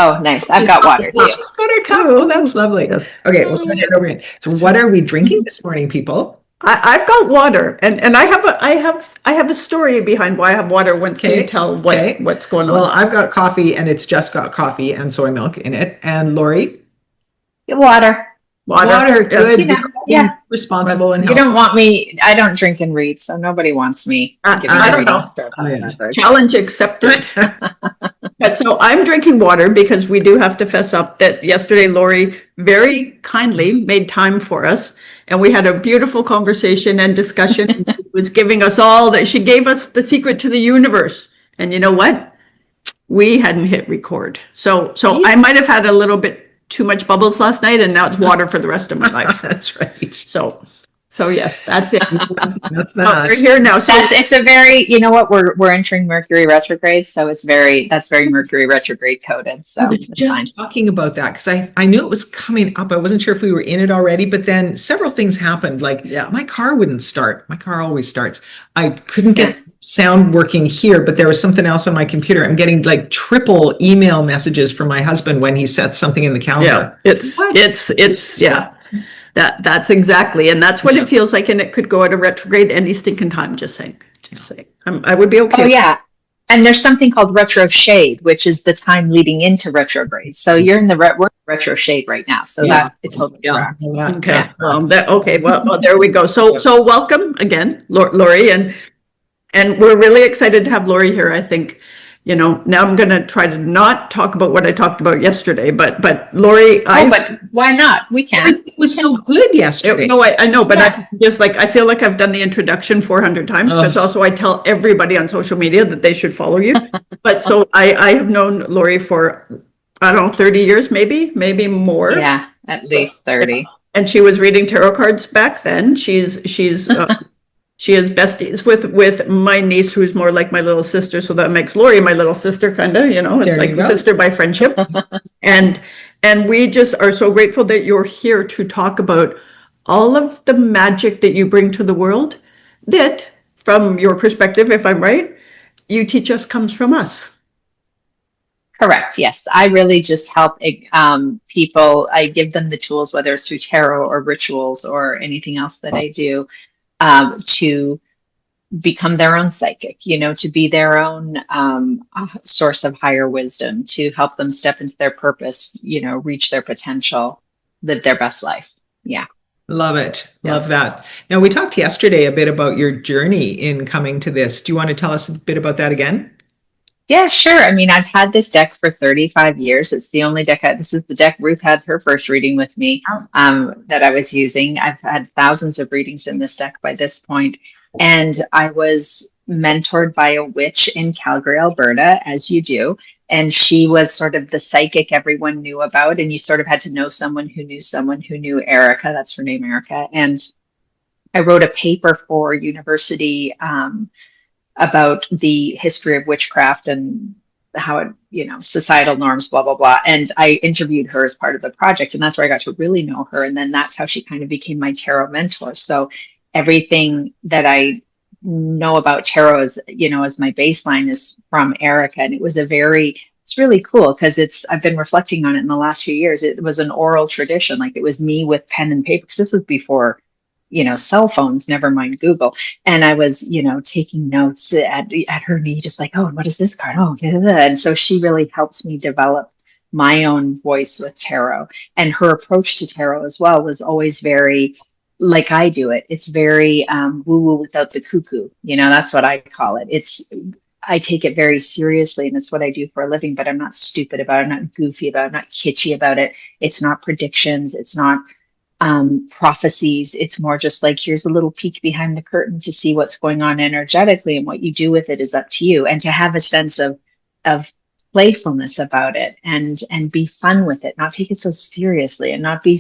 Oh, nice. I've got water too. She's got her cup. Oh, that's lovely. Yes. Okay, we'll start it over again. So what are we drinking this morning, people? I've got water, and I have a story behind why I have water. Once can you tell what's going on? Well, I've got coffee, and it's just got coffee and soy milk in it. And Lori? Water. Water, good. You know, yeah. Responsible and you don't want me. I don't drink and read, so nobody wants me. I don't know. Yeah. Challenge accepted. But so I'm drinking water because we do have to fess up that yesterday Lori very kindly made time for us, and we had a beautiful conversation and discussion. And she was giving us all that. She gave us the secret to the universe. And you know what? We hadn't hit record. So I might have had a little bit too much bubbles last night, and now it's water for the rest of my life. That's right. So yes, that's it. That's that. We're here now. So it's a very, you know what, we're entering Mercury retrograde, so that's very Mercury retrograde coded. So I was just talking about that because I knew it was coming up. I wasn't sure if we were in it already, but then several things happened. Like my car wouldn't start. My car always starts. I couldn't get sound working here, but there was something else on my computer. I'm getting like triple email messages from my husband when he sets something in the calendar. That's exactly, and that's what it feels like, and it could go at a retrograde any stinking time. Just saying. I would be okay. Oh yeah, and there's something called retro shade, which is the time leading into retrograde. So you're in the we're in retro shade right now, so that it totally tracks. Okay. Well, there we go. So welcome again, Lori, and we're really excited to have Lori here. I think. Now I'm going to try to not talk about what I talked about yesterday, but Lori, but why not? We can. It was so good yesterday. No, I know, but I just I feel like I've done the introduction 400 times, because also I tell everybody on social media that they should follow you. But so I have known Lori for, I don't know, 30 years, maybe more. Yeah, at least 30. And she was reading tarot cards back then. She is besties with my niece, who's more like my little sister. So that makes Lori my little sister, kind of, it's like sister by friendship. and we just are so grateful that you're here to talk about all of the magic that you bring to the world that, from your perspective, if I'm right, you teach us comes from us. Correct. Yes. I really just help people. I give them the tools, whether it's through tarot or rituals or anything else that I do. To become their own psychic, to be their own source of higher wisdom, to help them step into their purpose, reach their potential, live their best life. Yeah. Love it. Love that. Now, we talked yesterday a bit about your journey in coming to this. Do you want to tell us a bit about that again? Yeah, sure. I mean, I've had this deck for 35 years. It's the only deck. This is the deck Ruth had her first reading with me that I was using. I've had thousands of readings in this deck by this point. And I was mentored by a witch in Calgary, Alberta, as you do. And she was sort of the psychic everyone knew about. And you sort of had to know someone who knew Erica. That's her name, Erica. And I wrote a paper for university about the history of witchcraft and how it, societal norms, blah, blah, blah. And I interviewed her as part of the project. And that's where I got to really know her. And then that's how she kind of became my tarot mentor. So everything that I know about tarot as my baseline is from Erica. And it was it's really cool because I've been reflecting on it in the last few years. It was an oral tradition. Like it was me with pen and paper, because this was before cell phones, never mind Google. And I was, taking notes at her knee, just like, oh, what is this card? Oh, and so she really helped me develop my own voice with tarot. And her approach to tarot as well was always very like I do it. It's very woo-woo without the cuckoo. That's what I call it. I take it very seriously, and it's what I do for a living, but I'm not stupid about it. I'm not goofy about it. I'm not kitschy about it. It's not predictions. It's not prophecies. It's more just like, here's a little peek behind the curtain to see what's going on energetically, and what you do with it is up to you. And to have a sense of playfulness about it and be fun with it, not take it so seriously, and not be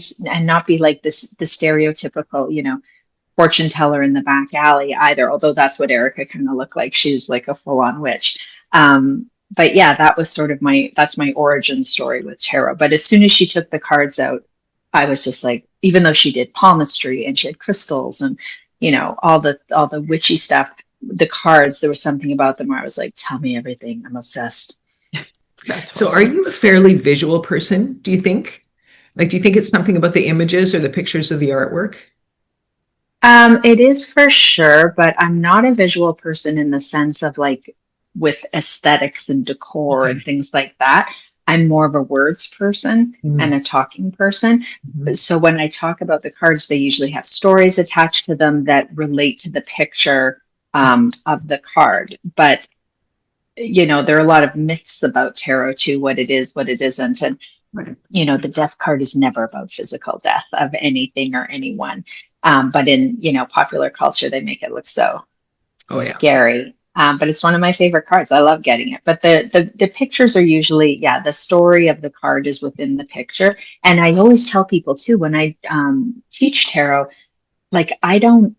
like the stereotypical, fortune teller in the back alley either. Although that's what Erica kind of looked like. She's like a full-on witch. But yeah, that was sort of that's my origin story with tarot. But as soon as she took the cards out, I was just like, even though she did palmistry and she had crystals and, all the witchy stuff, the cards, there was something about them where I was like, tell me everything. I'm obsessed. That's So awesome. are you a fairly visual person, do you think? Like, do you think it's something about the images or the pictures of the artwork? It is for sure, but I'm not a visual person in the sense of like with aesthetics and decor Okay. and things like that. I'm more of a words person and a talking person. Mhm. So when I talk about the cards, they usually have stories attached to them that relate to the picture of the card. But you know, there are a lot of myths about tarot too, what it is, what it isn't. And Right. you know, the death card is never about physical death of anything or anyone. But in, you know, popular culture, they make it look so Oh yeah. scary. But it's one of my favorite cards. I love getting it. But the pictures are usually, yeah, the story of the card is within the picture. And I always tell people too, when I teach tarot, like I don't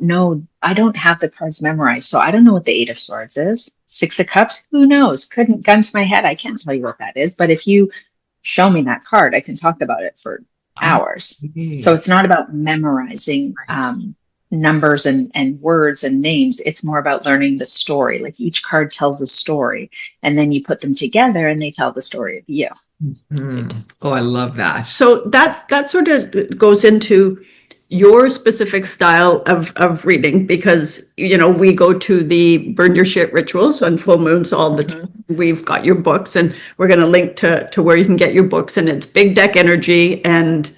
know, I don't have the cards memorized. So I don't know what the Eight of Swords is. Six of Cups, who knows? Couldn't gun to my head. I can't tell you what that is. But if you show me that card, I can talk about it for hours. So Okay. it's not about memorizing Right. numbers and words and names. It's more about learning the story. Like each card tells a story, and then you put them together and they tell the story of you. Mhm. Oh, I love that. So that sort of goes into your specific style of reading because, you know, we go to the burn your shit rituals on full moons all the time. We've got your books and we're going to link to where you can get your books, and it's big deck energy, and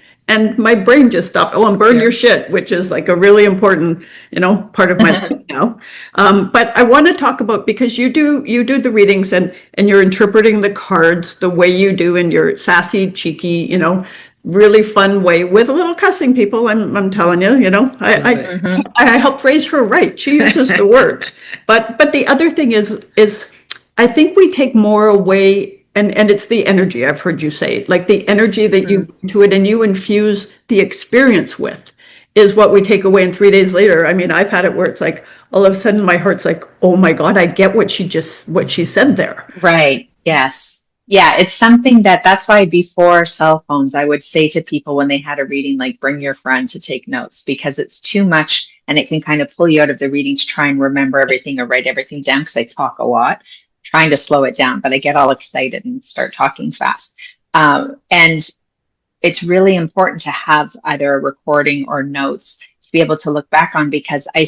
my brain just stopped. Oh, and burn Yeah. your shit, which is like a really important, you know, part of my life now. But I want to talk about, because you do the readings and you're interpreting the cards the way you do in your sassy, cheeky, you know, really fun way with a little cussing, people. I'm telling you, you know, Love I it. I helped raise her right. She uses the words, but the other thing is I think we take more away. And it's the energy, I've heard you say, like the energy that you bring to it and you infuse the experience with is what we take away. And 3 days later, I mean, I've had it where it's like all of a sudden my heart's like, oh my God, I get what she said there. Right. Yes. Yeah, it's something that's why before cell phones, I would say to people when they had a reading, like bring your friend to take notes because it's too much and it can kind of pull you out of the reading to try and remember everything or write everything down because I talk a lot, trying to slow it down, but I get all excited and start talking fast. And it's really important to have either a recording or notes to be able to look back on because I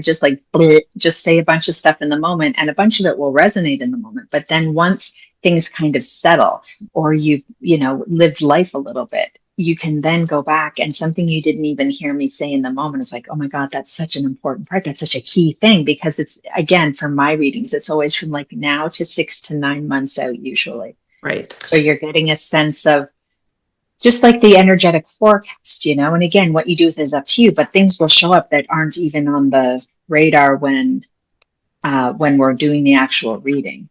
just like bleh, just say a bunch of stuff in the moment and a bunch of it will resonate in the moment. But then once things kind of settle or you've, you know, lived life a little bit, you can then go back and something you didn't even hear me say in the moment is like, oh my God, that's such an important part. That's such a key thing because it's, again, for my readings, it's always from like now to 6 to 9 months out usually. Right. So you're getting a sense of just like the energetic forecast, you know, and again, what you do with is up to you, but things will show up that aren't even on the radar when we're doing the actual reading.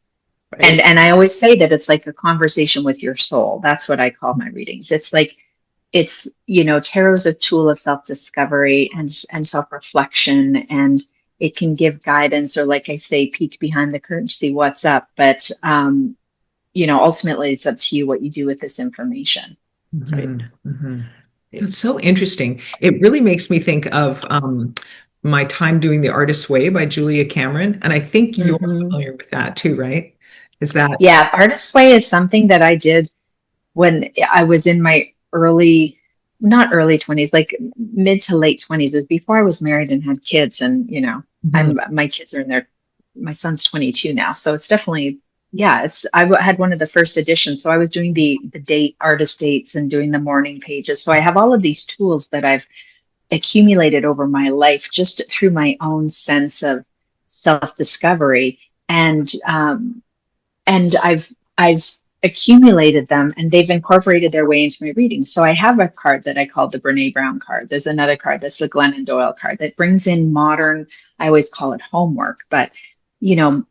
Right. And I always say that it's like a conversation with your soul. That's what I call my readings. It's like it's, you know, tarot's a tool of self-discovery and self-reflection, and it can give guidance or, like I say, peek behind the curtain, see what's up. But you know, ultimately it's up to you what you do with this information. Right. It's so interesting. It really makes me think of my time doing The Artist's Way by Julia Cameron. And I think you're familiar with that too, right? Is that Yeah, Artist's Way is something that I did when I was in my not early 20s, like mid to late 20s. It was before I was married and had kids. And, you know, my kids are my son's 22 now. So it's definitely, yeah, had one of the first editions. So I was doing the artist dates and doing the morning pages. So I have all of these tools that I've accumulated over my life just through my own sense of self-discovery. And I've accumulated them and they've incorporated their way into my readings. So I have a card that I call the Brene Brown card. There's another card that's the Glennon Doyle card that brings in modern, I always call it homework, but you know,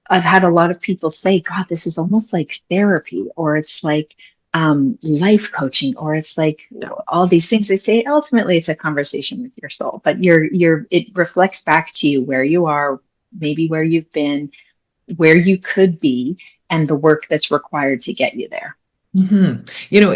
I've had a lot of people say, God, this is almost like therapy, or it's like life coaching, or it's like all these things. They say ultimately it's a conversation with your soul, but it reflects back to you where you are, maybe where you've been, where you could be, and the work that's required to get you there. You know,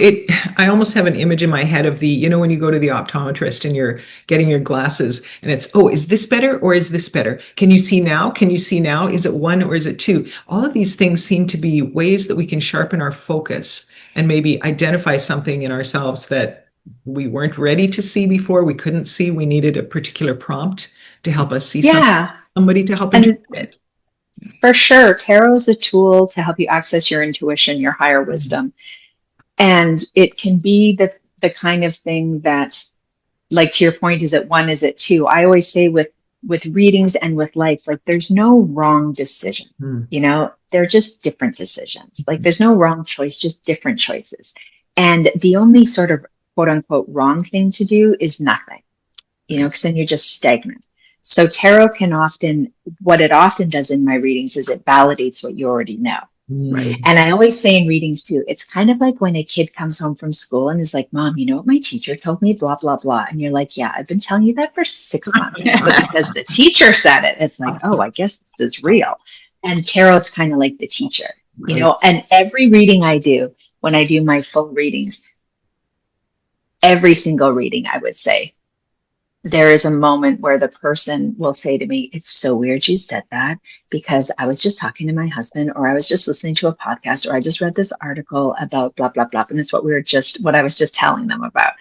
I almost have an image in my head of when you go to the optometrist and you're getting your glasses and it's, oh, is this better or is this better? Can you see now? Can you see now? Is it one or is it two? All of these things seem to be ways that we can sharpen our focus and maybe identify something in ourselves that we weren't ready to see before. We couldn't see. We needed a particular prompt to help us see somebody to help interpret it. For sure, tarot's a tool to help you access your intuition, your higher wisdom. And it can be the kind of thing that, like, to your point, is it one, is it two? I always say with readings and with life, like, there's no wrong decision. They're just different decisions. Like, there's no wrong choice, just different choices. And the only sort of quote unquote wrong thing to do is nothing, because then you're just stagnant. So tarot what it often does in my readings is it validates what you already know. Right. And I always say in readings too, it's kind of like when a kid comes home from school and is like, Mom, you know what my teacher told me, blah, blah, blah. And you're like, yeah, I've been telling you that for 6 months. But because the teacher said it, it's like, oh, I guess this is real. And tarot's kind of like the teacher, and every reading I do, when I do my full readings, every single reading, I would say, there is a moment where the person will say to me, it's so weird you said that, because I was just talking to my husband, or I was just listening to a podcast, or I just read this article about blah, blah, blah. And it's what I was just telling them about.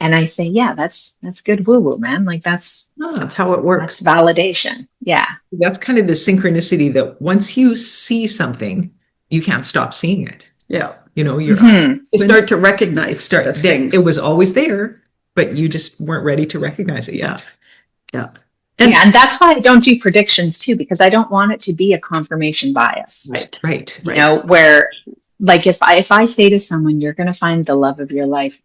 And I say, yeah, that's good woo-woo, man. Like, that's how it works. That's validation. Yeah. That's kind of the synchronicity that once you see something, you can't stop seeing it. Yeah. You start to recognize the things. It was always there, but you just weren't ready to recognize it yet. Yeah. And that's why I don't do predictions too, because I don't want it to be a confirmation bias. Right. Where, like, if I say to someone, you're going to find the love of your life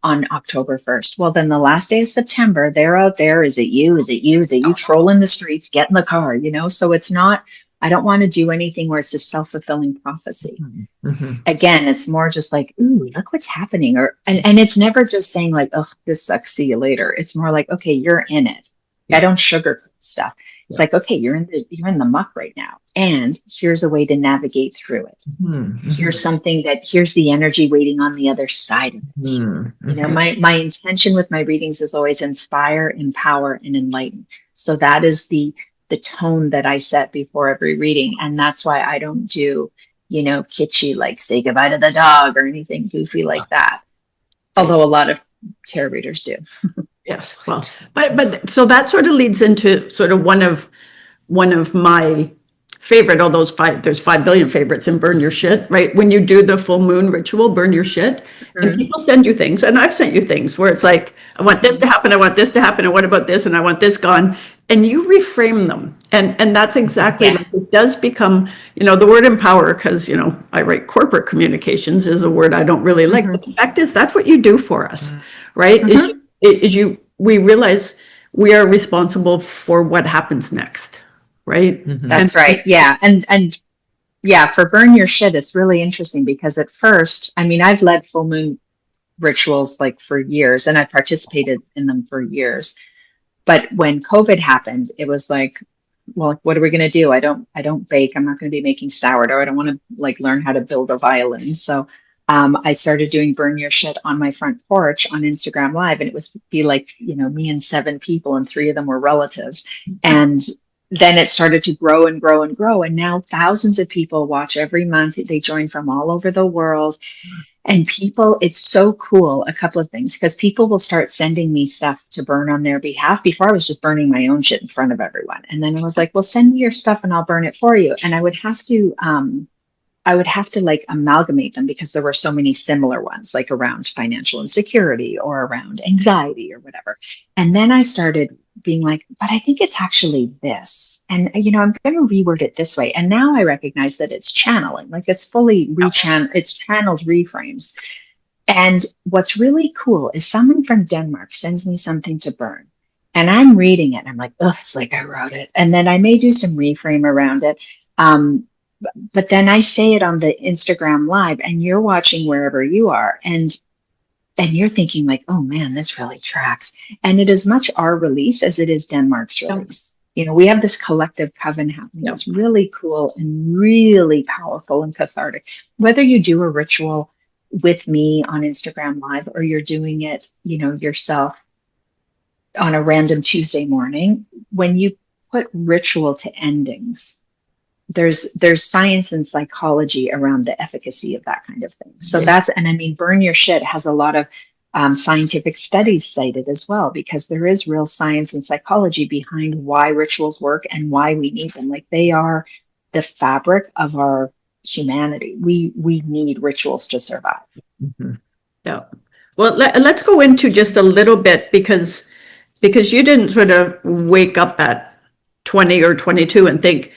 on October 1st. Well, then the last day of September, they're out there. Is it you? Is it you? Is it you trolling the streets? Get in the car, So it's not, I don't want to do anything where it's a self-fulfilling prophecy. Mm-hmm. Again, it's more just like, ooh, look what's happening. And it's never just saying like, oh, this sucks, see you later. It's more like, okay, you're in it. I don't sugarcoat stuff. It's like, okay, you're in the muck right now. And here's a way to navigate through it. Mm-hmm. Here's the energy waiting on the other side of it. Mm-hmm. My intention with my readings is always inspire, empower, and enlighten. So that is the tone that I set before every reading. And that's why I don't do, kitschy, like say goodbye to the dog or anything goofy like that. Although a lot of tarot readers do. Yes. Well, but so that sort of leads into sort of one of my favorite, all those there's 5 billion favorites in Burn Your Shit, right? When you do the full moon ritual, burn your shit, and people send you things, and I've sent you things where it's like, I want this to happen, I want this to happen, and what about this, and I want this gone, and you reframe them, and that's exactly like it does become, the word empower, because I write corporate communications is a word I don't really like, but the fact is that's what you do for us, right? We realize we are responsible for what happens next. Right. That's right. Yeah. And yeah, for Burn Your Shit, it's really interesting because at first, I've led full moon rituals like for years, and I've participated in them for years. But when COVID happened, it was like, well, what are we going to do? I don't bake. I'm not going to be making sourdough. I don't want to like learn how to build a violin. So I started doing Burn Your Shit on my front porch on Instagram Live, and it was be like, me and 7 people, and 3 of them were relatives. And then it started to grow and grow and grow. And now thousands of people watch every month. They join from all over the world. And it's so cool. A couple of things, because people will start sending me stuff to burn on their behalf. Before I was just burning my own shit in front of everyone. And then I was like, well, send me your stuff and I'll burn it for you. And I would have to like amalgamate them because there were so many similar ones, like around financial insecurity or around anxiety or whatever. And then I started being like, but I think it's actually this. And, I'm going to reword it this way. And now I recognize that it's channeling, like it's fully it's channeled reframes. And what's really cool is someone from Denmark sends me something to burn. And I'm reading it. And I'm like, oh, it's like I wrote it. And then I may do some reframe around it. But then I say it on the Instagram Live, and you're watching wherever you are. And you're thinking like, oh man, this really tracks. And it is much our release as it is Denmark's release. We have this collective coven happening. It's really cool and really powerful and cathartic. Whether you do a ritual with me on Instagram Live, or you're doing it, yourself on a random Tuesday morning, when you put ritual to endings, there's science and psychology around the efficacy of that kind of thing. So and I mean, Burn Your Shit has a lot of scientific studies cited as well, because there is real science and psychology behind why rituals work and why we need them. Like, they are the fabric of our humanity. We need rituals to survive. Mm-hmm. Yeah. Well, let's go into just a little bit, because you didn't sort of wake up at 20 or 22 and think,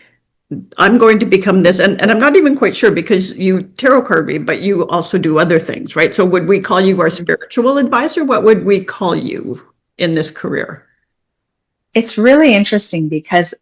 I'm going to become this. And I'm not even quite sure, because you tarot card read, but you also do other things, right? So would we call you our spiritual advisor? What would we call you in this career? It's really interesting, because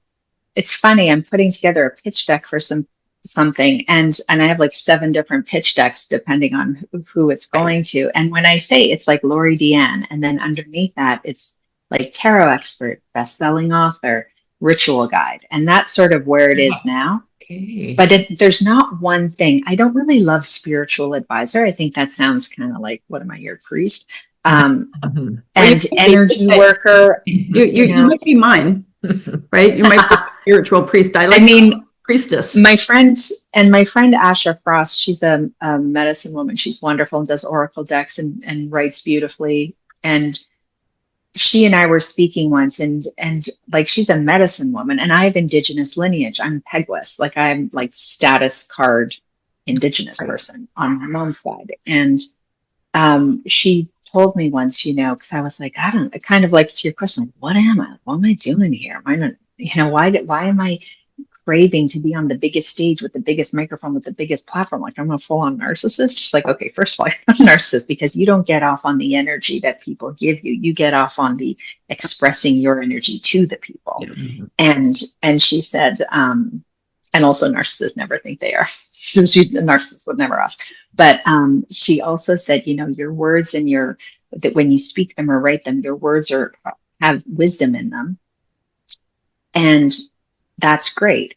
it's funny. I'm putting together a pitch deck for something, and I have like 7 different pitch decks depending on who it's going to. And when I say it's like Lori Dyan, and then underneath that it's like tarot expert, best-selling author, ritual guide, and that's sort of where it is now. Okay. But there's not one thing. I don't really love spiritual advisor. I think that sounds kind of like, what am I, your priest? And energy worker. You might be mine, right? You might be a spiritual priest. I mean, priestess. My friend Asha Frost, she's a medicine woman. She's wonderful and does oracle decks and writes beautifully. And she and I were speaking once, and like, she's a medicine woman, and I have Indigenous lineage. I'm Peguis, like I'm like status card Indigenous person on my mom's side. And she told me once, because I was like, kind of like to your question, like, what am I doing here? Am I not, why am I craving to be on the biggest stage with the biggest microphone with the biggest platform? Like, I'm a full-on narcissist. Just like, okay, first of all, you're not a narcissist, because you don't get off on the energy that people give you. You get off on the expressing your energy to the people. Mm-hmm. And she said, and also narcissists never think they are. A narcissist would never ask. But she also said, your words and that when you speak them or write them, your words have wisdom in them. And that's great.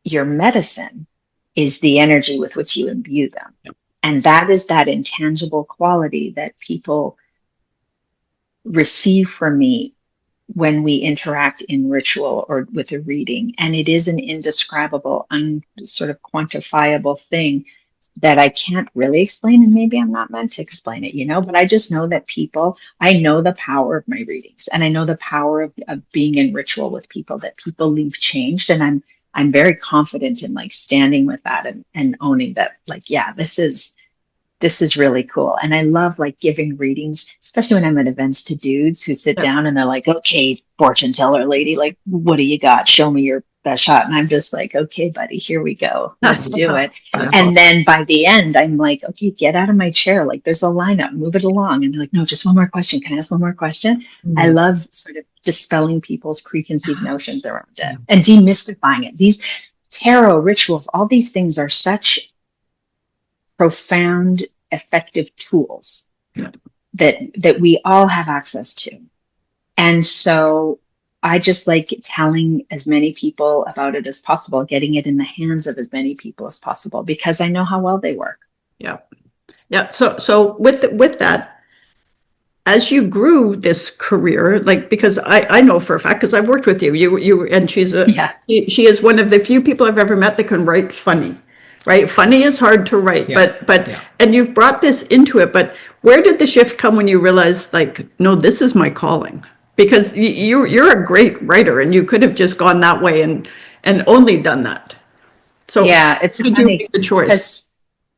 Your medicine is the energy with which you imbue them. Yep. And that is that intangible quality that people receive from me when we interact in ritual or with a reading. And it is an indescribable, sort of quantifiable thing that I can't really explain. And maybe I'm not meant to explain it, but I just know that I know the power of my readings, and I know the power of being in ritual with people, that people leave changed. And I'm very confident in like standing with that and owning that, like, yeah, this is really cool. And I love like giving readings, especially when I'm at events, to dudes who sit down and they're like, okay, fortune teller lady, like, what do you got? Show me your best shot. And I'm just like, okay, buddy, here we go. Let's do it. And then by the end, I'm like, okay, get out of my chair. Like, there's a lineup, move it along. And they're like, no, just one more question. Can I ask one more question? Mm-hmm. I love sort of dispelling people's preconceived notions around it and demystifying it. These tarot rituals, all these things are such profound, effective tools that we all have access to. And so I just like telling as many people about it as possible, getting it in the hands of as many people as possible, because I know how well they work. Yeah. Yeah. So with that, as you grew this career, like, because I know for a fact, because I've worked with you, and she is one of the few people I've ever met that can write funny. Right. Funny is hard to write, but and you've brought this into it. But where did the shift come when you realized, like, no, this is my calling? Because you're a great writer, and you could have just gone that way and only done that. So yeah, it's funny. You make the choice.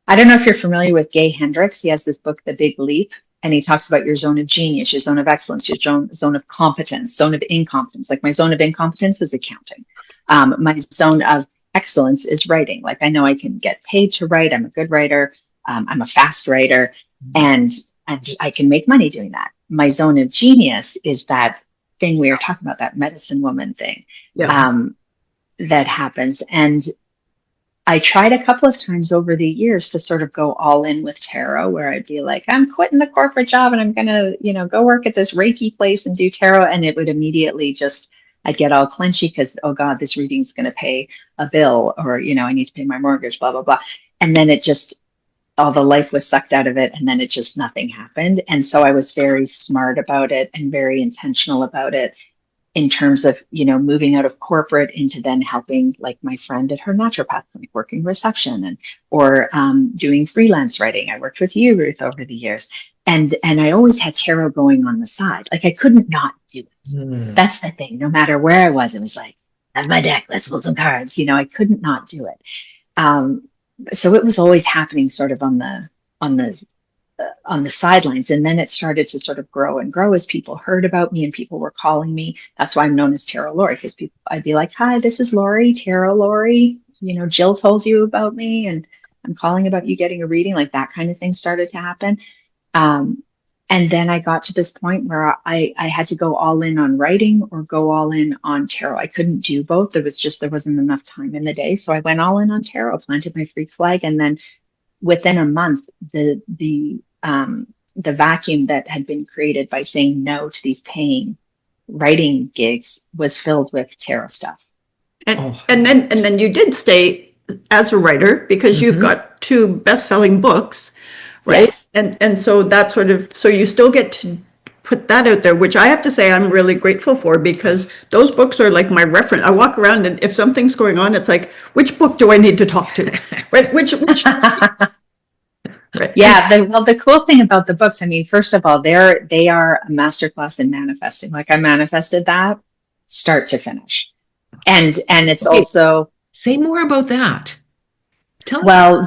I don't know if you're familiar with Gay Hendricks. He has this book, The Big Leap, and he talks about your zone of genius, your zone of excellence, your zone of competence, zone of incompetence. Like, my zone of incompetence is accounting. My zone of excellence is writing. Like, I know I can get paid to write. I'm a good writer. I'm a fast writer, and I can make money doing that. My zone of genius is that thing we were talking about, that medicine woman thing that happens. And I tried a couple of times over the years to sort of go all in with tarot, where I'd be like, I'm quitting the corporate job and I'm going to, go work at this Reiki place and do tarot. And it would immediately I'd get all clenchy because, oh God, this reading's going to pay a bill, or, I need to pay my mortgage, blah, blah, blah. And then it just all the life was sucked out of it, and then it just nothing happened. And so I was very smart about it and very intentional about it in terms of, moving out of corporate into then helping like my friend at her naturopath clinic, working reception or doing freelance writing. I worked with you, Ruth, over the years. And I always had tarot going on the side. Like I couldn't not do it. That's the thing. No matter where I was, it was like, have my deck, let's pull some cards. I couldn't not do it. So it was always happening sort of on the sidelines. And then it started to sort of grow and grow as people heard about me and people were calling me. That's why I'm known as Tarot Lori, because I'd be like, hi, this is Lori, Tarot Lori. Jill told you about me and I'm calling about you getting a reading. Like that kind of thing started to happen. And then I got to this point where I had to go all in on writing or go all in on tarot. I couldn't do both. There wasn't enough time in the day. So I went all in on tarot, planted my freak flag. And then within a month, the vacuum that had been created by saying no to these paying writing gigs was filled with tarot stuff. And then you did stay as a writer because you've got 2 best-selling books. Right. Yes. And so that so you still get to put that out there, which I have to say I'm really grateful for, because those books are like my reference. I walk around and if something's going on, it's like, which book do I need to talk to? Right. Which right. Yeah. The cool thing about the books, I mean, first of all, they are a masterclass in manifesting. Like I manifested that start to finish. And it's also. Say more about that. Tell us. Well,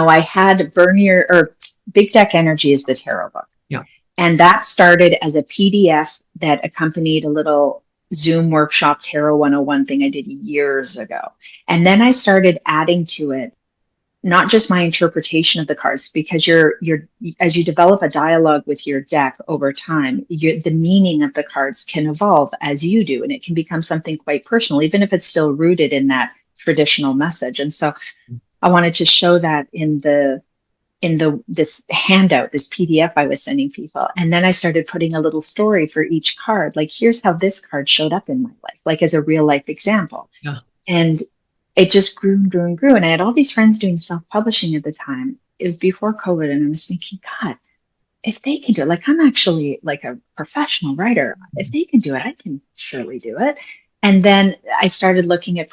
I had Bernier or Big Deck Energy is the tarot book. Yeah. And that started as a PDF that accompanied a little Zoom workshop Tarot 101 thing I did years ago. And then I started adding to it, not just my interpretation of the cards, because as you develop a dialogue with your deck over time, the meaning of the cards can evolve as you do, and it can become something quite personal, even if it's still rooted in that traditional message. And so I wanted to show that in this handout, this PDF I was sending people. And then I started putting a little story for each card. Like, here's how this card showed up in my life, like as a real life example. Yeah. And it just grew and grew and grew. And I had all these friends doing self-publishing at the time. It was before COVID. And I was thinking, God, if they can do it, like I'm actually like a professional writer. If they can do it, I can surely do it. And then I started looking at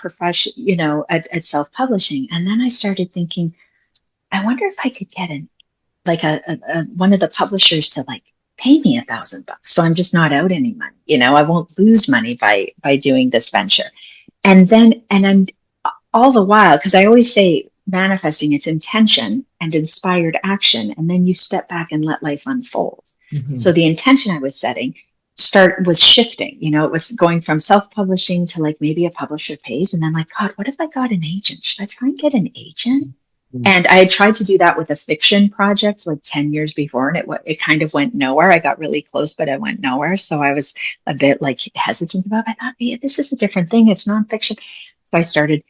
at self-publishing. And then I started thinking, I wonder if I could get one of the publishers to like pay me $1,000. So I'm just not out any money. I won't lose money by doing this venture. And I'm all the while, because I always say manifesting, it's intention and inspired action. And then you step back and let life unfold. Mm-hmm. So the intention I was setting was shifting. It was going from self-publishing to like maybe a publisher pays, and then like, God, what if I got an agent? Should I try and get an agent? Mm-hmm. And I had tried to do that with a fiction project like 10 years before, and it kind of went nowhere. I got really close, but it went nowhere. So I was a bit like hesitant about it. I thought, yeah, this is a different thing. It's nonfiction. So I started,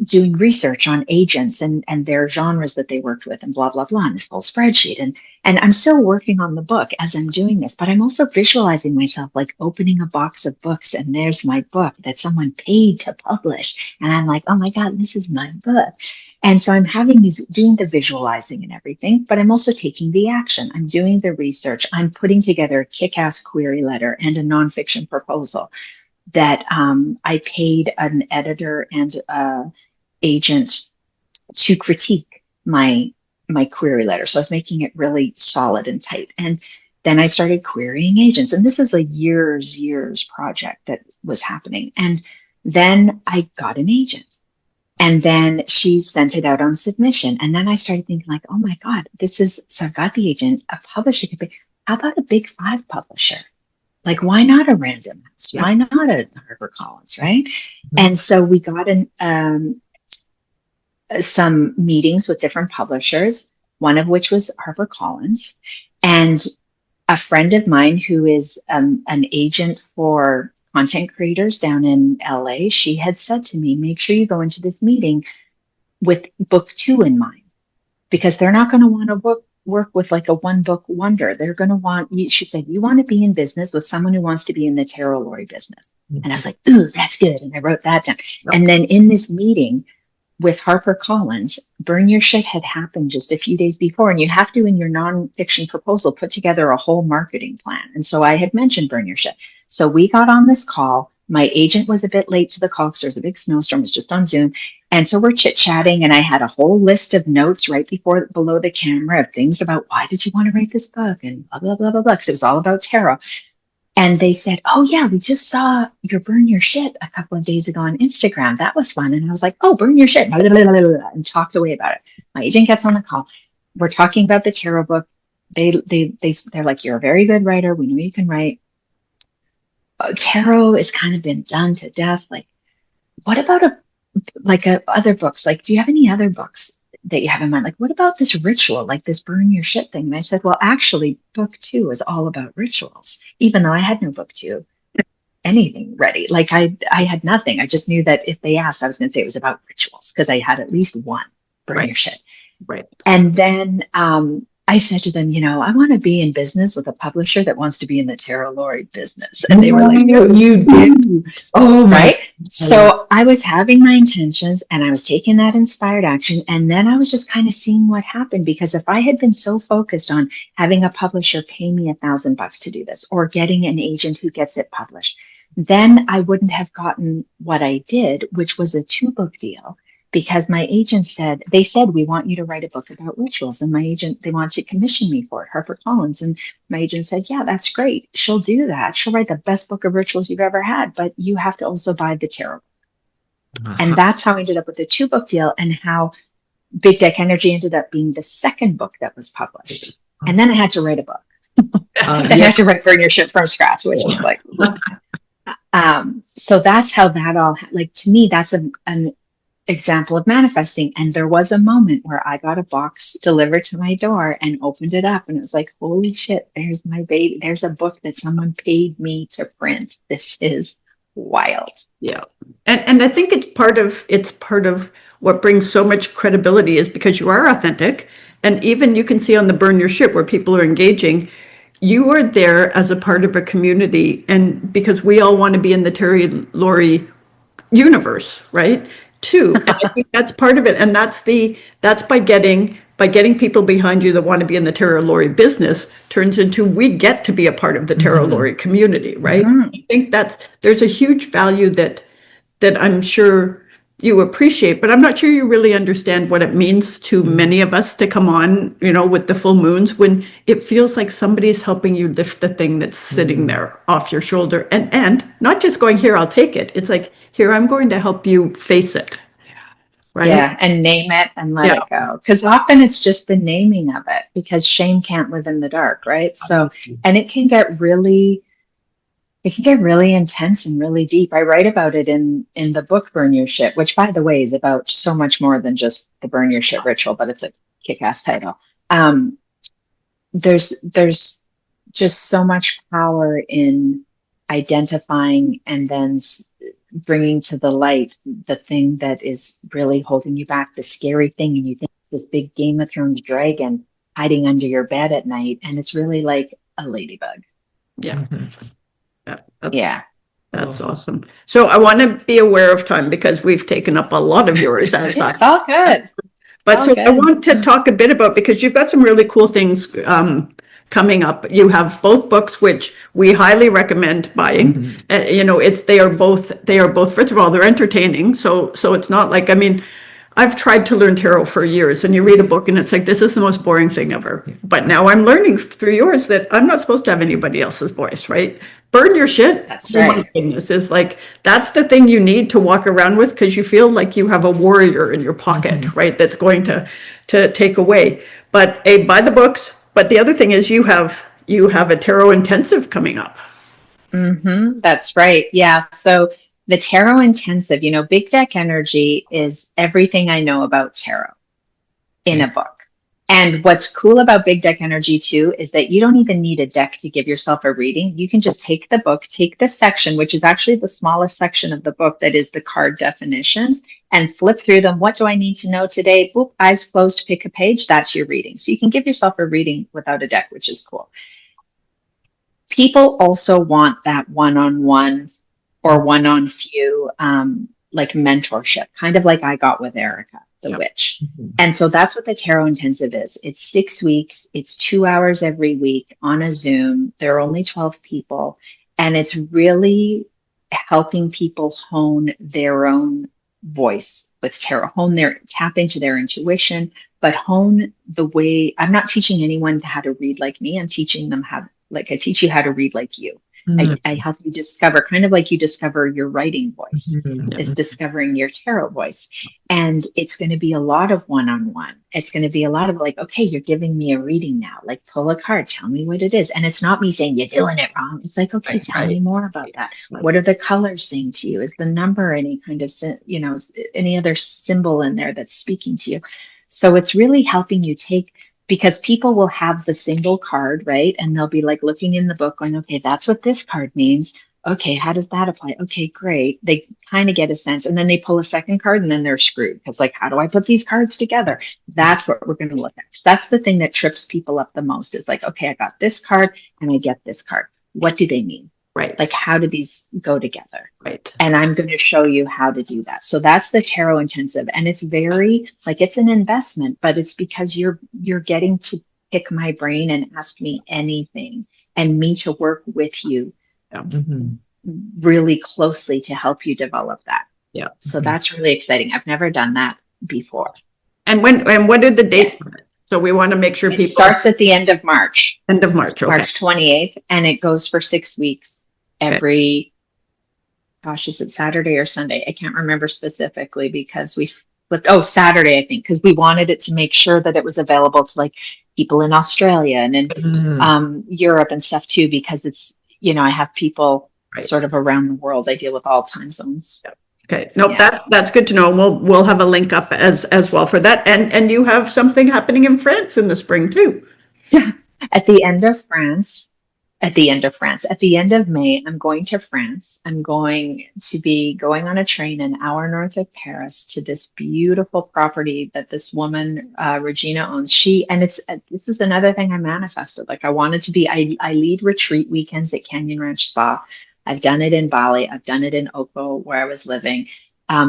doing research on agents and their genres that they worked with and blah, blah, blah, and this whole spreadsheet. And I'm still working on the book as I'm doing this, but I'm also visualizing myself like opening a box of books, and there's my book that someone paid to publish. And I'm like, oh my God, this is my book. And so I'm doing the visualizing and everything, but I'm also taking the action. I'm doing the research. I'm putting together a kick-ass query letter and a nonfiction proposal that I paid an editor and agent to critique my query letter. So I was making it really solid and tight. And then I started querying agents. And this is a years project that was happening. And then I got an agent. And then she sent it out on submission. And then I started thinking like, oh my God, so I got the agent, a publisher could be, how about a big 5 publisher? Like, why not a Random House? Why not a HarperCollins, right? Mm-hmm. And so we got some meetings with different publishers, one of which was HarperCollins. And a friend of mine who is an agent for content creators down in LA, she had said to me, make sure you go into this meeting with book 2 in mind, because they're not going to want to work with like a one book wonder. They're going to want you. She said, you want to be in business with someone who wants to be in the Tarot Lori business. Mm-hmm. And I was like, ooh, that's good. And I wrote that down. Okay. And then in this meeting, with HarperCollins, Burn Your Shit had happened just a few days before, and you have to, in your nonfiction proposal, put together a whole marketing plan. And so I had mentioned Burn Your Shit. So we got on this call. My agent was a bit late to the call because there was a big snowstorm. It was just on Zoom. And so we're chit-chatting, and I had a whole list of notes right below the camera of things about why did you want to write this book and blah, blah, blah, blah, blah. So it was all about tarot. And they said, oh, yeah, we just saw your Burn Your Shit a couple of days ago on Instagram. That was fun. And I was like, oh, Burn Your Shit, blah, blah, blah, blah, blah, and talked away about it. My agent gets on the call. We're talking about the tarot book. They're like, you're a very good writer. We know you can write. Tarot has kind of been done to death. Like, what about other books? Like, do you have any other books that you have in mind? Like, what about this ritual, like this Burn Your Shit thing? And I said, well, actually, book 2 is all about rituals, even though I had no book 2, anything ready. Like I had nothing. I just knew that if they asked, I was going to say it was about rituals because I had at least one Burn Your Shit. Right. And then I said to them, I want to be in business with a publisher that wants to be in the tarot Lori business. And they were like, you did. Oh, my. Right. So I was having my intentions and I was taking that inspired action. And then I was just kind of seeing what happened, because if I had been so focused on having a publisher pay me $1,000 to do this, or getting an agent who gets it published, then I wouldn't have gotten what I did, which was a 2-book deal. Because my agent said, we want you to write a book about rituals. And my agent, they want to commission me for it, HarperCollins. And my agent said, yeah, that's great. She'll do that. She'll write the best book of rituals you've ever had, but you have to also buy the tarot. And that's how I ended up with the 2-book deal, and how Big Deck Energy ended up being the 2nd book that was published. And then I had to write a book. I had to write Burn Your Shit from scratch, which was like, so that's how that all, like, to me, that's an example of manifesting. And there was a moment where I got a box delivered to my door and opened it up, and it was like, holy shit, there's my baby. There's a book that someone paid me to print. This is wild. Yeah. And I think it's part of what brings so much credibility, is because you are authentic. And even you can see on the Burn Your Shit where people are engaging, you are there as a part of a community. And because we all want to be in the Terry Lori universe, right? Too. And I think that's part of it. And that's by getting people behind you that want to be in the Tarot Lori business, turns into, we get to be a part of the Tarot Lori community, right? I think there's a huge value that I'm sure you appreciate, but I'm not sure you really understand what it means to many of us to come on, with the full moons, when it feels like somebody's helping you lift the thing that's sitting there off your shoulder, and not just going, here, I'll take it. It's like, here, I'm going to help you face it. Right? Yeah, and name it and let it go. Because often it's just the naming of it, because shame can't live in the dark, right? So, and it can get really intense and really deep. I write about it in the book Burn Your Shit, which, by the way, is about so much more than just the Burn Your Shit ritual, but it's a kick-ass title. There's just so much power in identifying and then bringing to the light the thing that is really holding you back, the scary thing, and you think this big Game of Thrones dragon hiding under your bed at night, and it's really like a ladybug. Yeah. That's Oh. awesome. So I want to be aware of time, because we've taken up a lot of yours. It's all good. But so I want to talk a bit about, because you've got some really cool things coming up. You have both books, which we highly recommend buying. They are both, first of all, they're entertaining. So it's not like, I've tried to learn tarot for years, and you read a book and it's like, this is the most boring thing ever. But now I'm learning through yours that I'm not supposed to have anybody else's voice, right? Burn Your Shit. That's right. Oh my goodness, is like, that's the thing you need to walk around with, because you feel like you have a warrior in your pocket, right? That's going to take away. But buy the books. But the other thing is, you have a tarot intensive coming up. That's right. Yeah. So the Tarot Intensive, Big Deck Energy is everything I know about tarot in a book. And what's cool about Big Deck Energy too is that you don't even need a deck to give yourself a reading. You can just take the book, take the section, which is actually the smallest section of the book, that is the card definitions, and flip through them. What do I need to know today? Boop, eyes closed, pick a page. That's your reading. So you can give yourself a reading without a deck, which is cool. People also want that one-on-one or one-on-few like mentorship, kind of like I got with Erica, the witch. And so that's what the Tarot Intensive is. It's 6 weeks. It's 2 hours every week on a Zoom. There are only 12 people. And it's really helping people hone their own voice with tarot, tap into their intuition, but hone the way. I'm not teaching anyone how to read like me. I'm teaching them I teach you how to read like you. I help you discover, kind of like you discover your writing voice, is discovering your tarot voice. And it's going to be a lot of one-on-one. It's going to be a lot of like, okay, you're giving me a reading now, like pull a card, tell me what it is. And it's not me saying you're doing it wrong. It's like, okay, tell me more about that. What are the colors saying to you? Is the number any kind of, any other symbol in there that's speaking to you? So it's really helping you because people will have the single card, right? And they'll be like looking in the book going, okay, that's what this card means. Okay, how does that apply? Okay, great. They kind of get a sense. And then they pull a second card and then they're screwed. Because like, how do I put these cards together? That's what we're going to look at. That's the thing that trips people up the most is like, okay, I got this card and I get this card. What do they mean? Right. Like, how do these go together? Right. And I'm going to show you how to do that. So that's the Tarot Intensive. And it's it's an investment, but it's because you're getting to pick my brain and ask me anything and me to work with you really closely to help you develop that. Yeah. So that's really exciting. I've never done that before. And what are the dates? Yes. So we want to make sure it starts at the end of March. End of March. Okay. March 28th. And it goes for 6 weeks. Every, is it Saturday or Sunday? I can't remember specifically because we flipped. Oh, Saturday, I think, because we wanted it to make sure that it was available to like people in Australia and in Europe and stuff too, because it's, I have people sort of around the world. I deal with all time zones. Okay. No, that's good to know. We'll have a link up as well for that. And you have something happening in France in the spring too. Yeah. At the end of May, I'm going to France. I'm going to be going on a train an hour north of Paris to this beautiful property that this woman, Regina, owns. This is another thing I manifested. Like I wanted to be, I lead retreat weekends at Canyon Ranch Spa. I've done it in Bali. I've done it in Oko where I was living.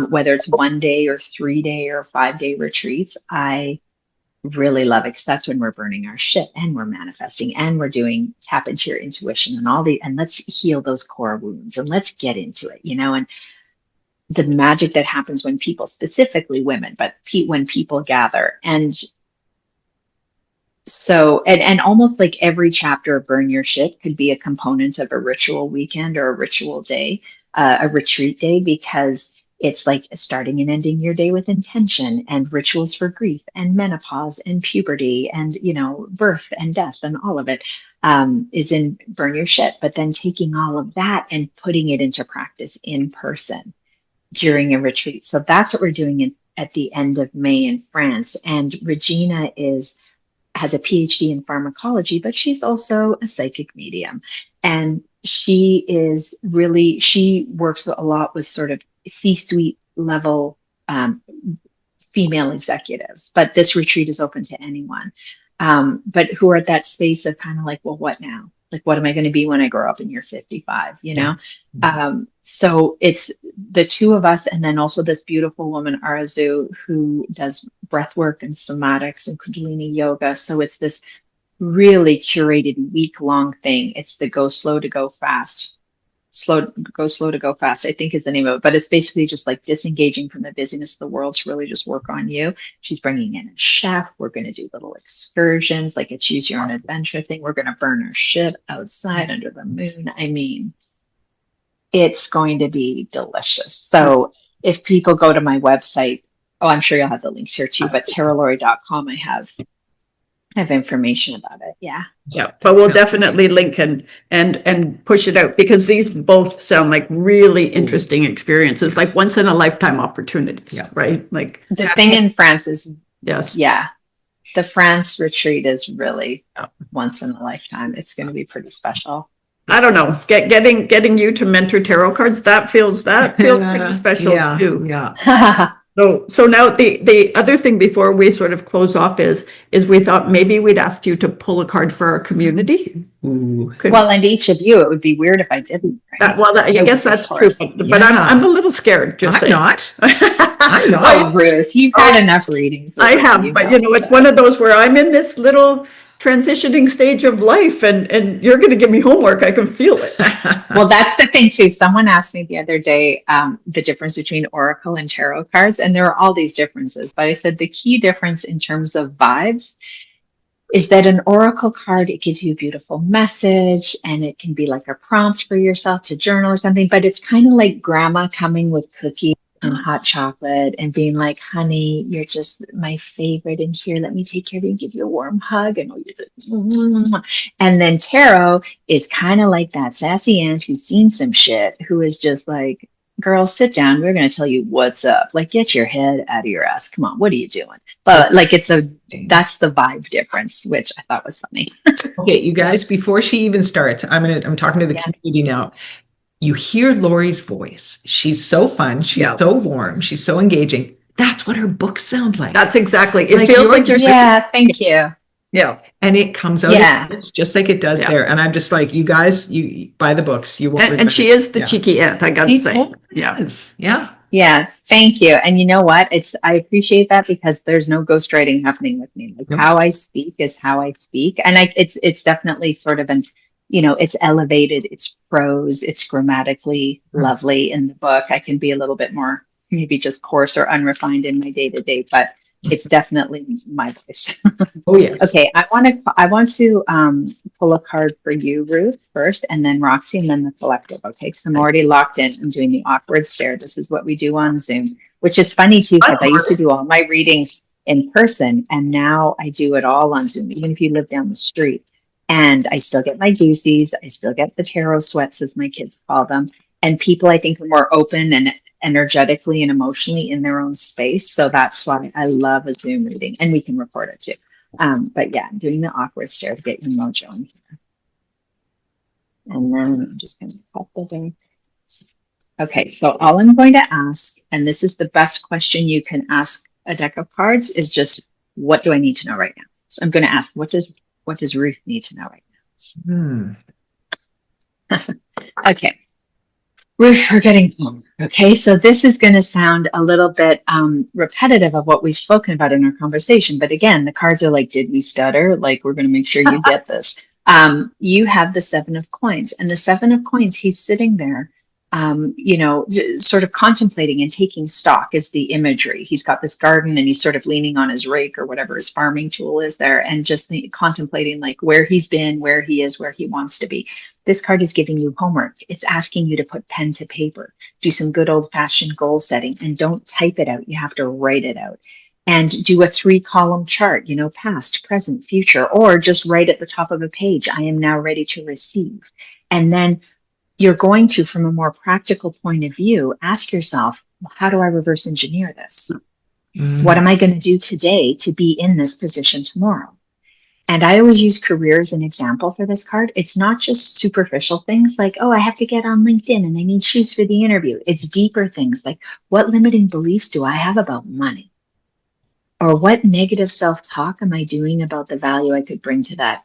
Whether it's 1 day or 3 day or 5 day retreats, I really love it because that's when we're burning our shit and we're manifesting and we're doing tap into your intuition and let's heal those core wounds and let's get into it, and the magic that happens when people, specifically women, but when people gather. And so, and almost like every chapter of Burn Your Shit could be a component of a ritual weekend or a ritual day, a retreat day, because it's like starting and ending your day with intention and rituals for grief and menopause and puberty and, birth and death and all of it is in Burn Your Shit. But then taking all of that and putting it into practice in person during a retreat. So that's what we're doing at the end of May in France. And Regina has a PhD in pharmacology, but she's also a psychic medium. And she works a lot with sort of C-suite level female executives, but this retreat is open to anyone. But who are at that space of kind of like, well, what now? Like, what am I going to be when I grow up and you're 55, So it's the two of us. And then also this beautiful woman, Arazu, who does breath work and somatics and Kundalini yoga. So it's this really curated week-long thing. It's the Go Slow to Go Fast. Go slow to go fast, I think is the name of it. But it's basically just like disengaging from the busyness of the world to really just work on you. She's bringing in a chef. We're going to do little excursions, like a choose your own adventure thing. We're going to burn our shit outside under the moon. I mean, it's going to be delicious. So if people go to my website, I'm sure you'll have the links here too, but tarotlori.com, I have information about it. Yeah, but we'll definitely link and push it out, because these both sound like really interesting experiences, like once in a lifetime opportunities. Right? Like the thing in France is the France retreat is really once in a lifetime. It's going to be pretty special. I don't know, getting you to mentor tarot cards, that feels pretty special too. So now the other thing before we sort of close off is we thought maybe we'd ask you to pull a card for our community. Ooh. Well, and each of you, it would be weird if I didn't. Right? I guess that's true, but I'm a little scared. Just I'm saying. not. I'm not. Oh, Ruth, you've had enough readings. I have, but it's one of those where I'm in this little transitioning stage of life, and you're going to give me homework. I can feel it. Well, that's the thing too. Someone asked me the other day the difference between oracle and tarot cards, and there are all these differences. But I said the key difference in terms of vibes is that an oracle card, it gives you a beautiful message, and it can be like a prompt for yourself to journal or something. But it's kind of like grandma coming with cookies and hot chocolate and being like, honey, you're just my favorite, and here, let me take care of you and give you a warm hug, and and then tarot is kind of like that sassy aunt who's seen some shit, who is just like, girl, sit down, we're going to tell you what's up, like, get your head out of your ass, come on, what are you doing? But like, that's the vibe difference, which I thought was funny. Okay, you guys, before she even starts, I'm talking to the community now. You hear Lori's voice. She's so fun. She's so warm. She's so engaging. That's what her books sound like. That's exactly. It feels like you're. Yeah, thank you. Yeah. And it comes out it's just like it does there. And I'm just like, you guys, you buy the books. You won't. And she is the cheeky aunt, I gotta say. Yeah. Yeah, thank you. And you know what? I appreciate that, because there's no ghostwriting happening with me. Like, how I speak is how I speak. And it's definitely sort of it's elevated, it's prose, it's grammatically lovely in the book. I can be a little bit more maybe just coarse or unrefined in my day-to-day, but it's definitely my voice. Oh yes. Okay, I want to pull a card for you, Ruth, first, and then Roxy, and then the collective. Okay, so I'm already locked in. I'm doing the awkward stare. This is what we do on Zoom, which is funny too, because I used to do all my readings in person, and now I do it all on Zoom, even if you live down the street. And I still get my goosies. I still get the tarot sweats, as my kids call them. And people, I think, are more open and energetically and emotionally in their own space. So that's why I love a Zoom reading, and we can record it too. But yeah, I'm doing the awkward stare to get your mojo in here. And then I'm just going to pop that in. Okay, so all I'm going to ask, and this is the best question you can ask a deck of cards, is just, what do I need to know right now? So I'm going to ask, what does Ruth need to know right now? Okay. Ruth, we're getting home. Okay, so this is going to sound a little bit repetitive of what we've spoken about in our conversation. But again, the cards are like, did we stutter? Like, we're going to make sure you get this. You have the 7 of coins, and the 7 of coins, he's sitting there, sort of contemplating and taking stock is the imagery. He's got this garden, and he's sort of leaning on his rake or whatever his farming tool is there, and just contemplating like where he's been, where he is, where he wants to be. This card is giving you homework. It's asking you to put pen to paper, do some good old-fashioned goal setting, and don't type it out. You have to write it out. And do a 3-column chart, past, present, future, or just write at the top of a page, I am now ready to receive. And then you're going to, from a more practical point of view, ask yourself, well, how do I reverse engineer this? What am I going to do today to be in this position tomorrow? And I always use career as an example for this card. It's not just superficial things like, oh, I have to get on LinkedIn and I need shoes for the interview. It's deeper things like, what limiting beliefs do I have about money? Or what negative self-talk am I doing about the value I could bring to that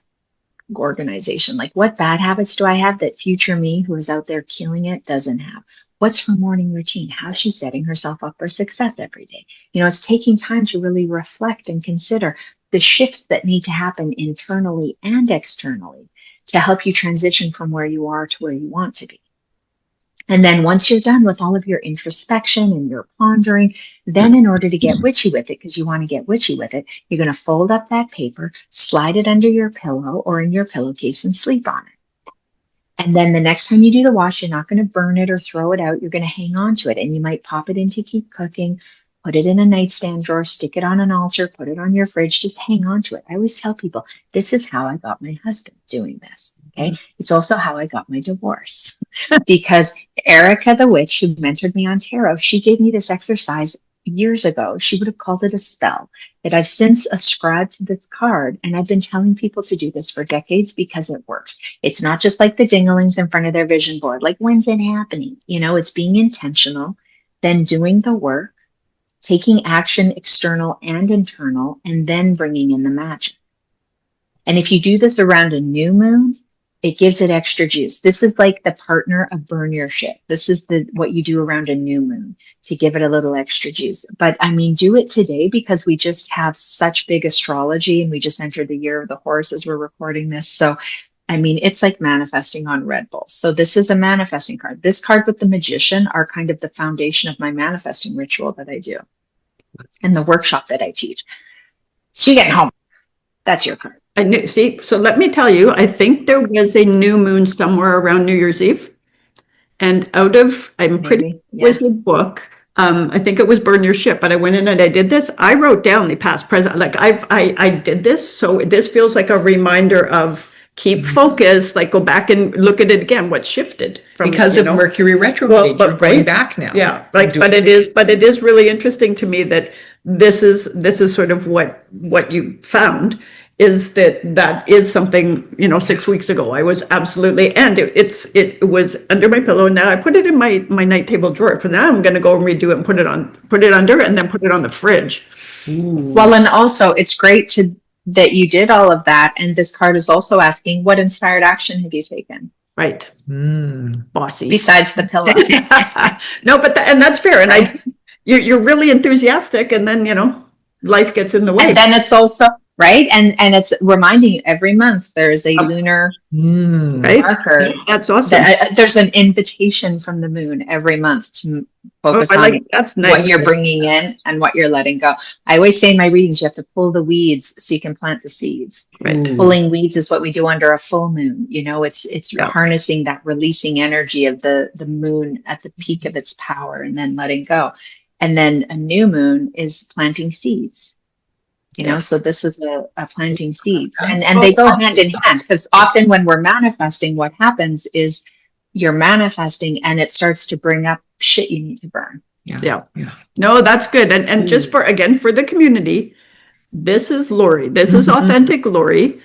organization? Like, what bad habits do I have that future me who is out there killing it doesn't have? What's her morning routine? How's she setting herself up for success every day? It's taking time to really reflect and consider the shifts that need to happen internally and externally to help you transition from where you are to where you want to be. And then once you're done with all of your introspection and your pondering, then in order to get witchy with it, because you want to get witchy with it, you're going to fold up that paper, slide it under your pillow or in your pillowcase and sleep on it. And then the next time you do the wash, you're not going to burn it or throw it out. You're going to hang on to it, and you might pop it in to keep cooking, put it in a nightstand drawer, stick it on an altar, put it on your fridge, just hang on to it. I always tell people, this is how I got my husband doing this. Okay. It's also how I got my divorce because Erica, the witch who mentored me on tarot, she gave me this exercise years ago. She would have called it a spell that I've since ascribed to this card. And I've been telling people to do this for decades because it works. It's not just like the dinglings in front of their vision board. Like, when's it happening? It's being intentional, then doing the work, taking action external and internal, and then bringing in the magic. And if you do this around a new moon, it gives it extra juice. This is like the partner of burn your shit. This is what you do around a new moon to give it a little extra juice. But I mean, do it today, because we just have such big astrology, and we just entered the year of the horse as we're recording this. So, I mean, it's like manifesting on Red Bull. So this is a manifesting card. This card with the magician are kind of the foundation of my manifesting ritual that I do and the workshop that I teach. So you get home. That's your card. I knew, see, so let me tell you, I think there was a new moon somewhere around New Year's Eve. And I'm pretty with the book. I think it was Burn Your Ship, but I went in and I did this. I wrote down the past, present, like I did this. So this feels like a reminder of keep focus, like go back and look at it again. What shifted from, because of Mercury retrograde, but going back now. Yeah, like, but it is really interesting to me that this is sort of what you found. Is that is something, 6 weeks ago I was absolutely, and it was under my pillow, and now I put it in my night table drawer. For now I'm going to go and redo it and put it under, and then put it on the fridge. Ooh. Well, and also it's great that you did all of that, and this card is also asking, what inspired action have you taken? Right. Bossy. Besides the pillow. No, but and that's fair, and you're really enthusiastic, and then life gets in the way. And then it's also right, and it's reminding you every month there's a lunar marker. That's awesome. There's an invitation from the moon every month to focus on that's nice. What you're bringing in and what you're letting go. I always say in my readings, you have to pull the weeds so you can plant the seeds. Right. Pulling weeds is what we do under a full moon. It's harnessing that releasing energy of the moon at the peak of its power, and then letting go. And then a new moon is planting seeds. So this is a planting seeds, and they go hand in hand, because often when we're manifesting, what happens is you're manifesting and it starts to bring up shit you need to burn. Yeah. No, that's good. And just for the community, this is Lori. This is authentic Lori.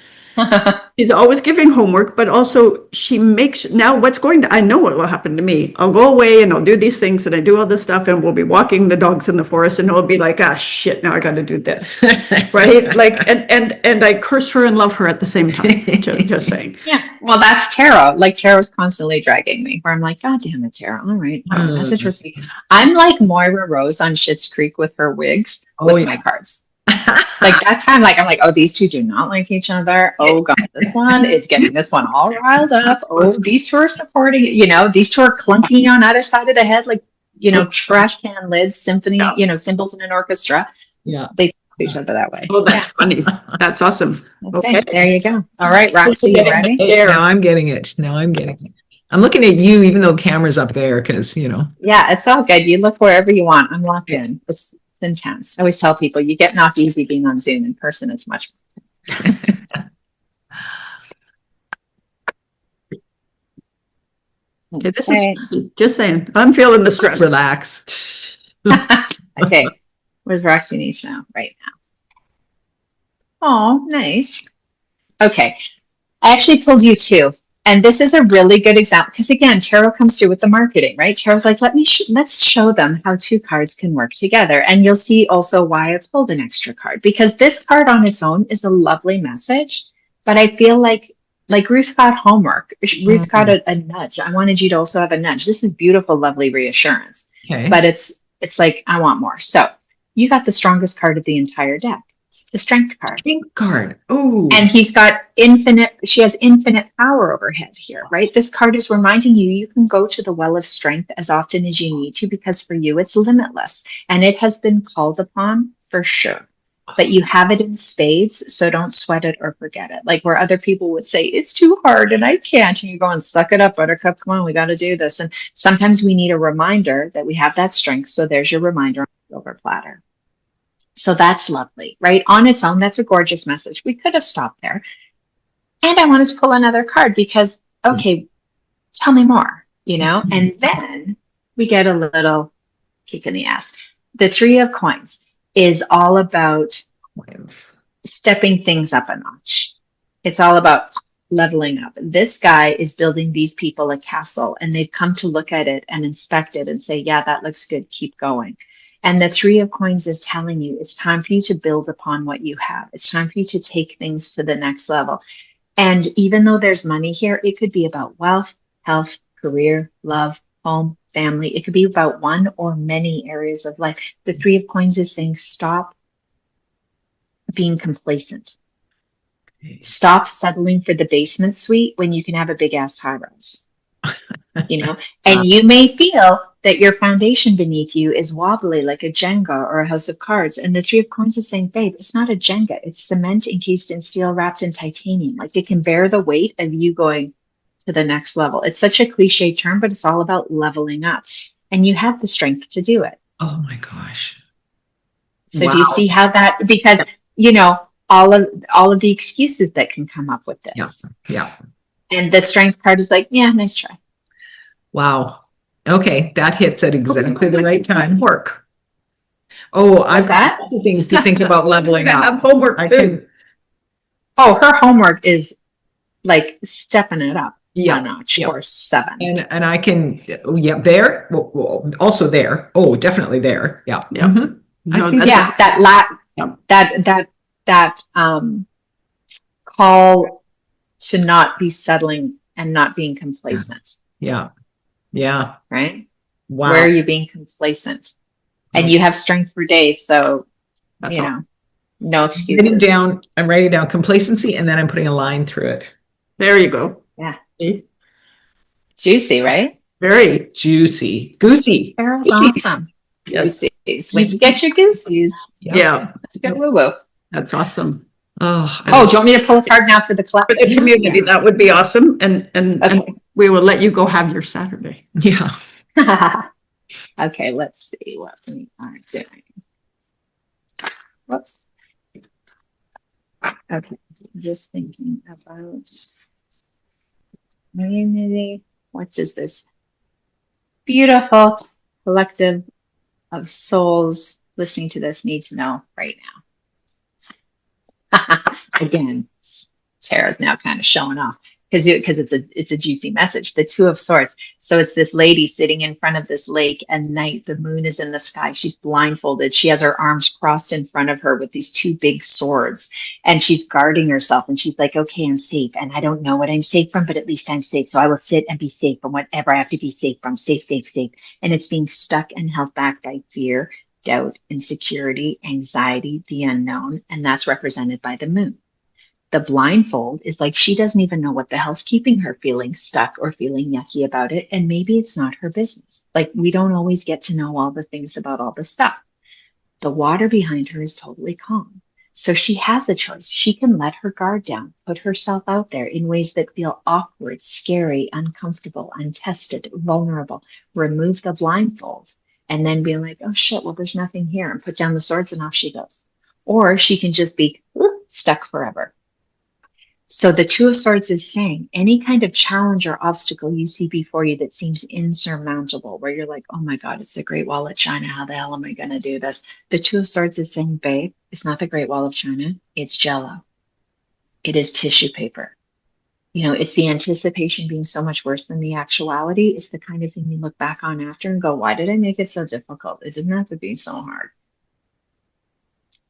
She's always giving homework, but also she makes, now I know what will happen to me. I'll go away and I'll do these things and I do all this stuff, and we'll be walking the dogs in the forest, and it'll be like, shit, now I got to do this. Right? Like, and I curse her and love her at the same time. Just saying. Yeah. Well, that's tarot. Like, tarot's constantly dragging me, where I'm like, God damn it, tarot. All right. Oh, that's interesting. I'm like Moira Rose on Schitt's Creek with her wigs with my cards. Like, that's how I'm like, oh, these two do not like each other. Oh God, this one is getting this one all riled up. Oh, these two are supporting, these two are clunking on either side of the head, like, trash can lids, symphony, cymbals in an orchestra. Yeah. They each other that way. Oh, that's funny. That's awesome. Okay, there you go. All right, Roxy, you ready? Now I'm getting it. I'm looking at you, even though the camera's up there, because, Yeah, it's all good. You look wherever you want. I'm locked in. It's intense. I always tell people you get off easy being on Zoom. In person, it's much more intense. Okay, this is just saying. I'm feeling the stress. Relax. Okay, where's Roxy needs now? Right now. Oh, nice. Okay, I actually pulled you two. And this is a really good example, because again, tarot comes through with the marketing, right? Tarot's like, let's show them how two cards can work together. And you'll see also why I pulled an extra card, because this card on its own is a lovely message, but I feel like Ruth got homework. Ruth got a nudge. I wanted you to also have a nudge. This is beautiful, lovely reassurance, but it's like, I want more. So you got the strongest card of the entire deck. The strength card. Strength card. Oh. And she has infinite power overhead here, right? This card is reminding you can go to the well of strength as often as you need to, because for you, it's limitless. And it has been called upon for sure. But you have it in spades, so don't sweat it or forget it. Like where other people would say, it's too hard and I can't. And you go and suck it up, Buttercup. Come on, we got to do this. And sometimes we need a reminder that we have that strength. So there's your reminder on the silver platter. So that's lovely, right? On its own, that's a gorgeous message. We could have stopped there. And I wanted to pull another card because, okay, tell me more, And then we get a little kick in the ass. The Three of Coins is all about stepping things up a notch. It's all about leveling up. This guy is building these people a castle, and they've come to look at it and inspect it and say, yeah, that looks good. Keep going. And the Three of Coins is telling you it's time for you to build upon what you have. It's time for you to take things to the next level. And even though there's money here, it could be about wealth, health, career, love, home, family. It could be about one or many areas of life. The Three of Coins is saying stop being complacent. Stop settling for the basement suite when you can have a big ass high rise. You know, and you may feel that your foundation beneath you is wobbly like a Jenga or a house of cards. And the Three of Coins is saying, babe, it's not a Jenga. It's cement encased in steel, wrapped in titanium. Like it can bear the weight of you going to the next level. It's such a cliche term, but it's all about leveling up. And you have the strength to do it. Oh my gosh. So do you see how that, because, you know, all of the excuses that can come up with this. Yeah. And the strength card is like, yeah, nice try. Wow. Okay, that hits at exactly the right time. Work. Oh, I've got lots of things to think about leveling up. Have homework too. Oh, her homework is like stepping it up a notch or 7. And I can, there, well, also there. Oh, definitely there. Yeah. Yeah. Mm-hmm. No, that call to not be settling and not being complacent. Yeah. Right? Wow. Where are you being complacent? And you have strength for days, so That's no excuses. I'm writing down complacency, and then I'm putting a line through it. There you go. Yeah. Juicy, right? Very juicy. Goosey. Carol's awesome. Yes. Goosies. When you get your goosies. Yeah. That's a good woo-woo. That's awesome. Oh, do you want me to pull a card now for the community? That would be awesome. And we will let you go have your Saturday. Yeah. Okay, let's see what we are doing. Whoops. Okay, just thinking about community. What does this beautiful collective of souls listening to this need to know right now? Again, Tara's now kind of showing off because it's a juicy message. The Two of Swords. So it's this lady sitting in front of this lake at night. The moon is in the sky. She's blindfolded. She has her arms crossed in front of her with these 2 big swords, and she's guarding herself. And she's like, okay, I'm safe. And I don't know what I'm safe from, but at least I'm safe. So I will sit and be safe from whatever I have to be safe from. Safe. And it's being stuck and held back by fear, doubt, insecurity, anxiety, the unknown. And that's represented by the moon. The blindfold is like she doesn't even know what the hell's keeping her feeling stuck or feeling yucky about it. And maybe it's not her business. Like we don't always get to know all the things about all the stuff. The water behind her is totally calm. So she has a choice. She can let her guard down, put herself out there in ways that feel awkward, scary, uncomfortable, untested, vulnerable, remove the blindfold, and then be like, oh shit, well, there's nothing here, and put down the swords and off she goes. Or she can just be stuck forever. So the Two of Swords is saying any kind of challenge or obstacle you see before you that seems insurmountable, where you're like, oh my God, it's the Great Wall of China. How the hell am I going to do this? The Two of Swords is saying, babe, it's not the Great Wall of China. It's Jell-O. It is tissue paper. You know, it's the anticipation being so much worse than the actuality. It's the kind of thing you look back on after and go, why did I make it so difficult? It didn't have to be so hard.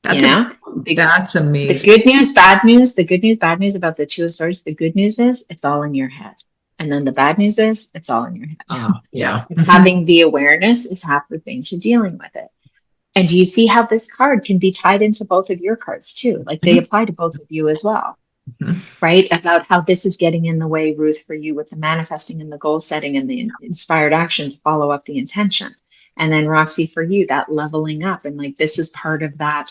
That's amazing. The good news, bad news, the good news, bad news about the Two of Swords. The good news is it's all in your head. And then the bad news is it's all in your head. Yeah. Having the awareness is half the thing to dealing with it. And do you see how this card can be tied into both of your cards too? Like they apply to both of you as well, right? About how this is getting in the way, Ruth, for you with the manifesting and the goal setting and the inspired action to follow up the intention. And then Roxy, for you, that leveling up. And like, this is part of that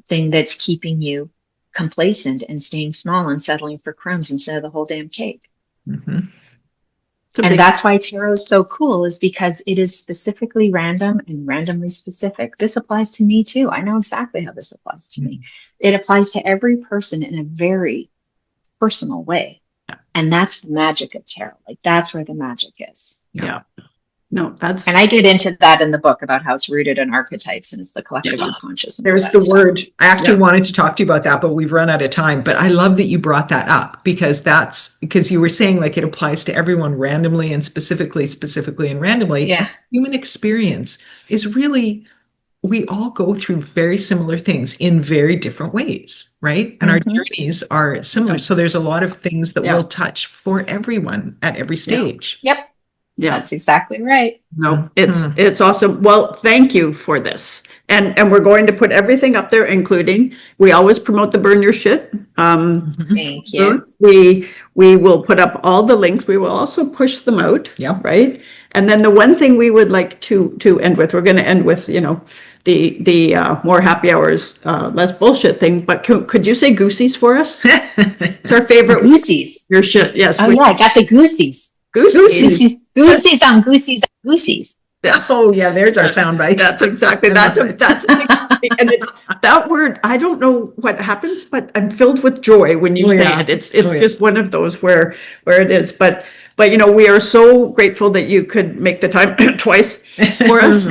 thing that's keeping you complacent and staying small and settling for crumbs instead of the whole damn cake. And that's why tarot is so cool, is because it is specifically random and randomly specific. This applies to me too. I know exactly how this applies to me. It applies to every person in a very personal way. And that's the magic of tarot. Like that's where the magic is. Yeah. No, that's. And I get into that in the book about how it's rooted in archetypes and it's the collective unconscious. There's the word. I actually wanted to talk to you about that, but we've run out of time. But I love that you brought that up because you were saying like it applies to everyone randomly and specifically and randomly. Yeah. Human experience is really we all go through very similar things in very different ways, right? And our Mhm. journeys are similar. So there's a lot of things that Yeah. will touch for everyone at every stage. Yep. Yeah. That's exactly right. No, Mhm. it's awesome. Well, thank you for this. And we're going to put everything up there, including, we always promote the Burn Your Shit. Thank you. We will put up all the links. We will also push them out. Yep. Right? And then the one thing we would like to end with, we're going to end with, the more happy hours, less bullshit thing, but could you say goosies for us? It's our favorite. Goosies. Your shit, yes. Oh yeah, I got the goosies. Goosies. Goosies on goosies on goosies. Yes. Oh, yeah, there's our soundbite. That's exactly, I that's, love it. and it's that word, I don't know what happens, but I'm filled with joy when you Oh, say yeah. it. It's Oh, yeah. just one of those where it is, but we are so grateful that you could make the time twice for us.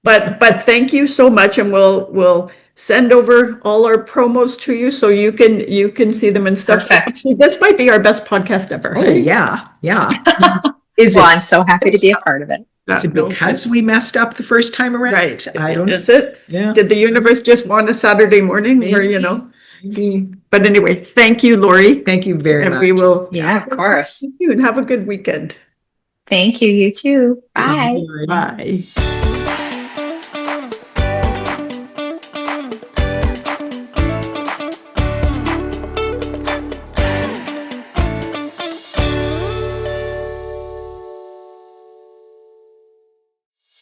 But thank you so much, and we'll send over all our promos to you so you can see them and stuff. Perfect. This might be our best podcast ever. Oh, hey? yeah, yeah. Is Well, it, I'm so happy to be a part of it. is it because we messed up the first time around? Right. I don't know. Is it? Yeah. Did the universe just want a Saturday morning where, Maybe. But anyway, thank you, Lori. Thank you very And much. we will. Yeah, of course. Thank you, and have a good weekend. Thank you. You too. Bye. Bye. Bye.